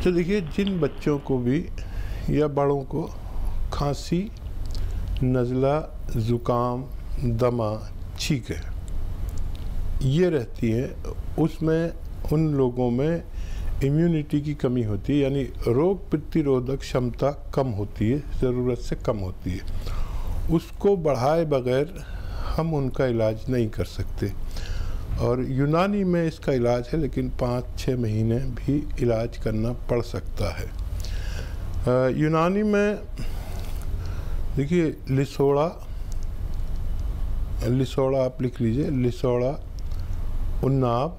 तो देखिए, जिन बच्चों को भी या बड़ों को खांसी, नज़ला, ज़ुकाम, दमा, छींक है, ये रहती है, उसमें उन लोगों में इम्यूनिटी की कमी होती है, यानी रोग प्रतिरोधक क्षमता कम होती है, ज़रूरत से कम होती है। उसको बढ़ाए बगैर हम उनका इलाज नहीं कर सकते। और यूनानी में इसका इलाज है, लेकिन 5-6 महीने भी इलाज करना पड़ सकता है। यूनानी में देखिए, लिसोड़ा आप लिख लीजिए, लिसोड़ा, उन्नाब,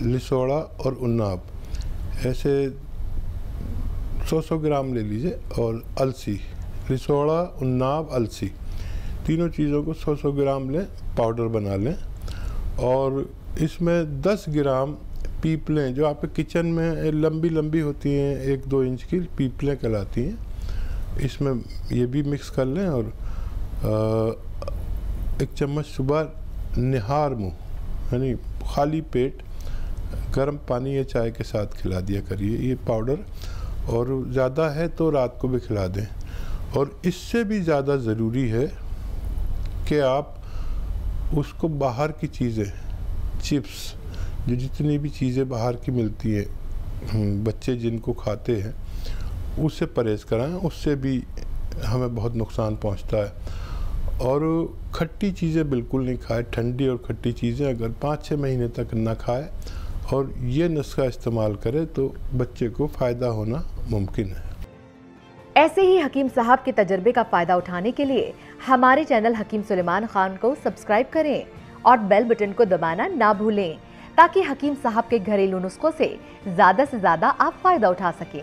लिसोड़ा और उन्नाब, ऐसे 100-100 ग्राम ले लीजिए। और अलसी, लिसोड़ा, उन्नाब, अलसी, तीनों चीज़ों को 100-100 ग्राम लें, पाउडर बना लें। और इसमें 10 ग्राम पीपलें, जो आपके किचन में लंबी लंबी होती हैं, 1-2 इंच की पीपलें कहलाती हैं, इसमें ये भी मिक्स कर लें। और 1 चम्मच सुबह निहार मुँह, यानी खाली पेट गर्म पानी या चाय के साथ खिला दिया करिए ये पाउडर। और ज़्यादा है तो रात को भी खिला दें। और इससे भी ज़्यादा ज़रूरी है कि आप उसको बाहर की चीज़ें, चिप्स, जो जितनी भी चीज़ें बाहर की मिलती हैं, बच्चे जिनको खाते हैं, उससे परहेज़ कराएं, उससे भी हमें बहुत नुकसान पहुंचता है। और खट्टी चीज़ें बिल्कुल नहीं खाएं, ठंडी और खट्टी चीज़ें अगर 5-6 महीने तक ना खाएं और ये नुस्खा इस्तेमाल करें तो बच्चे को फ़ायदा होना मुमकिन है। ऐसे ही हकीम साहब के तजर्बे का फ़ायदा उठाने के लिए हमारे चैनल हकीम सुलेमान खान को सब्सक्राइब करें और बेल बटन को दबाना ना भूलें, ताकि हकीम साहब के घरेलू नुस्खों से ज़्यादा आप फ़ायदा उठा सकें।